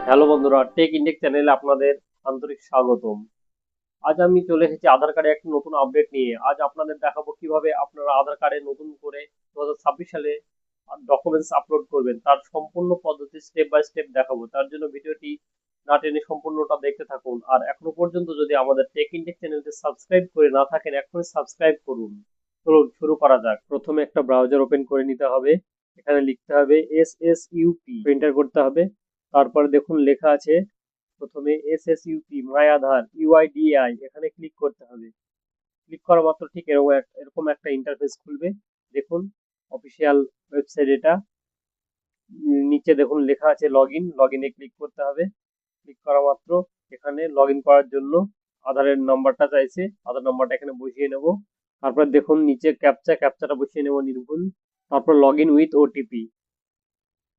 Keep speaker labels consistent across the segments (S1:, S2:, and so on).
S1: Hello বন্ধুরা, take index চ্যানেলে আপনাদের আন্তরিক স্বাগতম। আজ আমি চলে এসেছি আধার কার্ডে একটা নতুন আপডেট নিয়ে। আজ আপনাদের দেখাবো কিভাবে আপনারা আধার কার্ডে নতুন করে 2026 সালে ডকুমেন্টস আপলোড করবেন, তার সম্পূর্ণ পদ্ধতি স্টেপ বাই স্টেপ দেখাবো। তার জন্য ভিডিওটি না টেনে সম্পূর্ণটা দেখতে থাকুন। আর এখনো পর্যন্ত যদি আমাদের টেক ইন্ডেক্স চ্যানেলটি সাবস্ক্রাইব করে না থাকেন, এখনই সাবস্ক্রাইব করুন। চলুন শুরু করা যাক। প্রথমে একটা ব্রাউজার ওপেন করে নিতে হবে। এখানে লিখতে হবে SSUP, এন্টার করতে হবে। তারপরে দেখুন লেখা আছে প্রথমে SSUP মাই আধার UIDAI, এখানে ক্লিক করতে হবে। ক্লিক করা মাত্র ঠিক এরকম একটা ইন্টারফেস খুলবে। দেখুন অফিসিয়াল ওয়েবসাইট এটা। নিচে দেখুন লেখা আছে লগইনে ক্লিক করতে হবে। ক্লিক করা মাত্র এখানে লগ ইন করার জন্য আধারের নাম্বারটা চাইছে, আধার নাম্বারটা এখানে বসিয়ে নেব। তারপর দেখুন নিচে ক্যাপচাটা বসিয়ে নেব নির্ভুল। তারপর লগ ইন উইথ ওটিপি,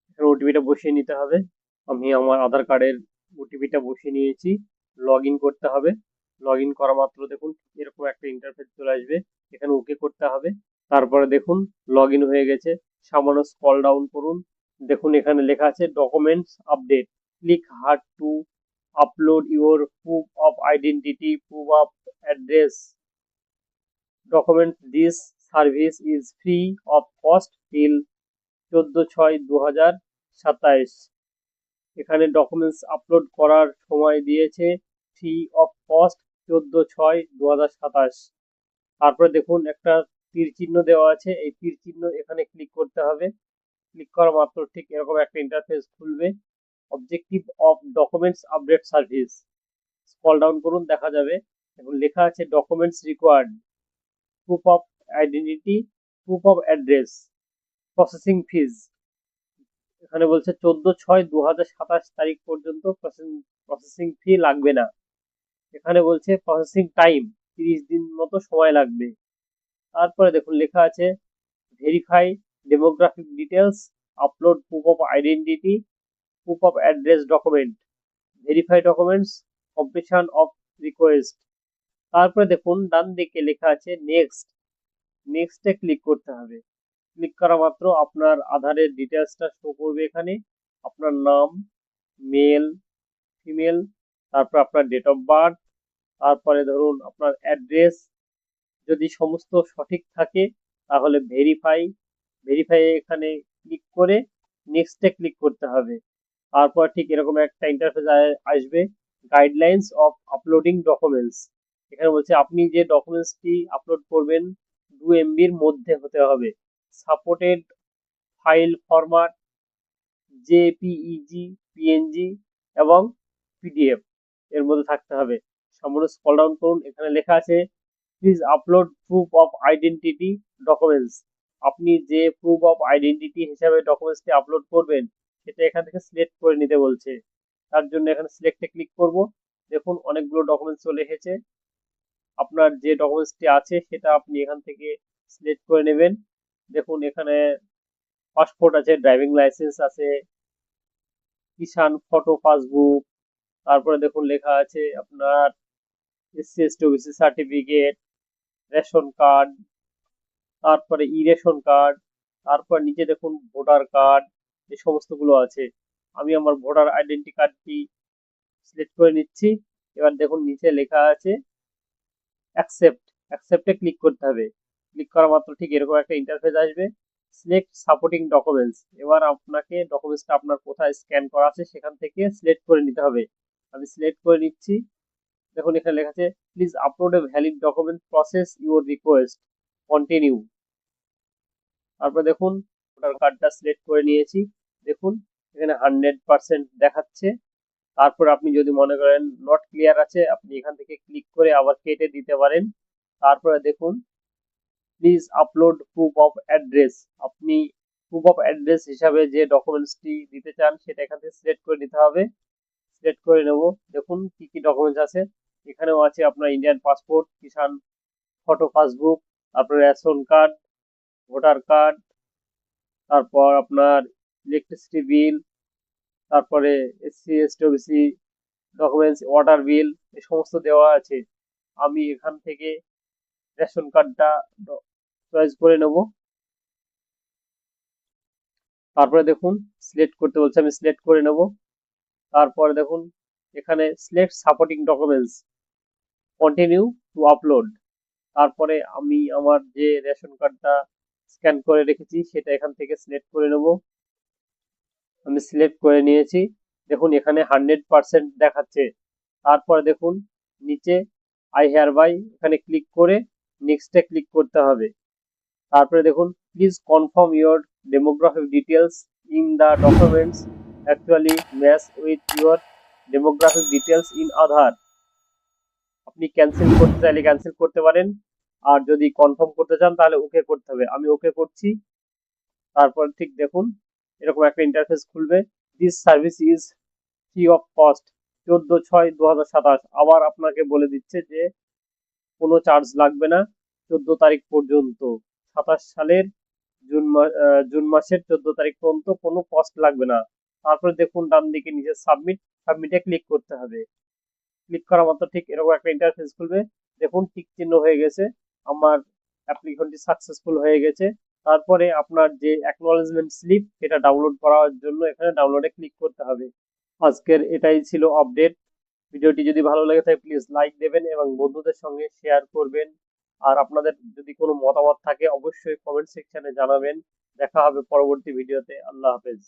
S1: এখানে ওটিপিটা বসিয়ে নিতে হবে। আমি আমার আধার কার্ডের ওটিপিটা বসিয়ে নিয়েছি। লগ ইন করতে হবে। লগ ইন করা মাত্র দেখুন এরকম একটা ইন্টারফেস চলে আসবে। এখানে ওকে করতে হবে। তারপরে দেখুন লগ ইন হয়ে গেছে। সামান্য স্ক্রল ডাউন করুন। দেখুন এখানে লেখা আছে documents update, click hard to upload your proof of identity, proof of address document. This service is free of cost till 14/6/2027। এখানে ডকুমেন্টস আপলোড করার সময় দিয়েছে ফ্রি অফ কস্ট 14/6/2027। তারপরে দেখুন একটা তীর চিহ্ন দেওয়া আছে, এই তীর চিহ্ন এখানে ক্লিক করতে হবে। ক্লিক করা মাত্র ঠিক এরকম একটা ইন্টারফেস খুলবে। Objective of documents update service, scroll down করুন, দেখা যাবে এখন লেখা আছে documents required, proof of identity, proof of address, processing fees. এখানে বলছে 14/6/2027 তারিখ পর্যন্ত প্রসেসিং ফি লাগবে না। এখানে বলছে প্রসেসিং টাইম 30 দিন মতো সময় লাগবে। তারপরে দেখুন লেখা আছে verify demographic details, upload proof of identity, proof of address document, verify documents, completion of request. তারপরে দেখুন ডান দিকে লেখা আছে নেক্সট, নেক্সটে ক্লিক করতে হবে। ক্লিক করা মাত্র আপনার আধারের ডিটেলসটা শো করবে এখানে। আপনার নাম, মেল, ফিমেল, তারপর আপনার ডেট অফ বার্থ, তারপরে ধরুন আপনার অ্যাড্রেস। যদি সমস্ত সঠিক থাকে তাহলে ভেরিফাই এখানে ক্লিক করে নেক্সটে ক্লিক করতে হবে। তারপর ঠিক এরকম একটা ইন্টারফেস আসবে, গাইডলাইন্স অফ আপলোডিং ডকুমেন্টস। এখানে বলছে আপনি যে ডকুমেন্টসটি আপলোড করবেন 2 MB মধ্যে হতে হবে। Supported file format JPEG, PNG এবং পিডিএফ এর মধ্যে থাকতে হবে। সামান্য স্ক্রল ডাউন করুন, এখানে লেখা আছে please upload proof of identity documents. আপনি যে প্রুফ অফ আইডেন্টিটি হিসাবে ডকুমেন্টসটি আপলোড করবেন সেটা এখান থেকে সিলেক্ট করে নিতে বলছে। তার জন্য এখানে সিলেক্টে ক্লিক করব। দেখুন অনেকগুলো ডকুমেন্টস চলে এসেছে। আপনার যে ডকুমেন্টসটি আছে সেটা আপনি এখান থেকে সিলেক্ট করে নেবেন। দেখুন এখানে পাসপোর্ট আছে, ড্রাইভিং লাইসেন্স আছে, কিষান ফটো পাসবুক, তারপরে দেখুন লেখা আছে আপনার SC ST OBC certificate, ration card, তারপরে ই রেশন কার্ড, তারপর নিচে দেখুন ভোটার কার্ড, এই সমস্তগুলো আছে। আমি আমার ভোটার আইডেন্টি কার্ডটি সিলেক্ট করে নিচ্ছি। এবার দেখুন নিচে লেখা আছে অ্যাকসেপ্টে ক্লিক করতে হবে। ক্লিক করা মাত্র ঠিক এরকম একটা ইন্টারফেস আসবে। সিলেক্ট সাপোর্টিং ডকুমেন্টস, এবার আপনাকে ডকুমেন্টসটা আপনার কোথায় স্ক্যান করা আছে সেখান থেকে সিলেক্ট করে নিতে হবে। আমি সিলেক্ট করে নিচ্ছি। দেখুন এখানে লেখা আছে please upload a valid document, process your request, continue. তারপর দেখুন ভোটার কার্ডটা সিলেক্ট করে নিয়েছি। দেখুন এখানে 100% দেখাচ্ছে। তারপর আপনি যদি মনে করেন নট ক্লিয়ার আছে, আপনি এখান থেকে ক্লিক করে আবার কেটে দিতে পারেন। তারপরে দেখুন please upload proof of address, আপনি প্রুফ অফ অ্যাড্রেস হিসাবে যে ডকুমেন্টসটি দিতে চান সেটা এখান থেকে সিলেক্ট করে নিতে হবে। সিলেক্ট করে নেব। দেখুন কি কি ডকুমেন্টস আছে। এখানেও আছে আপনার ইন্ডিয়ান পাসপোর্ট, কিষান ফটো পাসবুক, তারপরে রেশন কার্ড, ভোটার কার্ড, তারপর আপনার ইলেকট্রিসিটি বিল, তারপরে SC ST OBC documents, water বিল, এই সমস্ত দেওয়া আছে। আমি এখান থেকে রেশন কার্ডটা চয়েস করে নেব। তারপরে দেখুন সিলেক্ট করতে বলছে, আমি সিলেক্ট করে নেব। তারপরে দেখুন এখানে select supporting documents, continue to upload. তারপরে আমি আমার যে রেশন কার্ডটা স্ক্যান করে রেখেছি সেটা এখান থেকে সিলেক্ট করে নেব। আমি সিলেক্ট করে নিয়েছি। দেখুন এখানে 100% দেখাচ্ছে। তারপরে দেখুন নিচে আই হেয়ার বাই, এখানে ক্লিক করে নেক্সটে ক্লিক করতে হবে। তারপরে দেখুন please confirm your demographic details in the documents actually match with your demographic details in Aadhaar. আপনি ক্যান্সেল করতে চাইলে ক্যান্সেল করতে পারেন, আর যদি কনফার্ম করতে চান তাহলে ওকে করতে হবে। আমি ওকে করছি। তারপর ঠিক দেখুন এরকম একটা ইন্টারফেস খুলবে। This service is free of cost, 14/6/2027। আবার আপনাকে বলে দিচ্ছে যে কোনো চার্জ লাগবে না 14 তারিখ পর্যন্ত, 27 সালের জুন মাসের 14 তারিখ পর্যন্ত কোনো কস্ট লাগবে না। তারপরে দেখুন ডান দিকে নিচে সাবমিটে ক্লিক করতে হবে। ক্লিক করা মাত্র ঠিক এরকম একটা ইন্টারফেস খুলবে। দেখুন টিক চিহ্ন হয়ে গেছে, আমার অ্যাপ্লিকেশনটি সাকসেসফুল হয়ে গেছে। তারপরে আপনার যে অ্যাকনলেজমেন্ট স্লিপ সেটা ডাউনলোড করার জন্য এখানে ডাউনলোডে ক্লিক করতে হবে। আজকের এটাই ছিল আপডেট। ভিডিওটি যদি ভালো লেগে থাকে প্লিজ লাইক দেবেন এবং বন্ধুদের সঙ্গে শেয়ার করবেন। আর আপনাদের যদি কোনো মতামত থাকে অবশ্যই কমেন্ট সেকশনে জানাবেন। দেখা হবে পরবর্তী ভিডিওতে। আল্লাহ হাফেজ।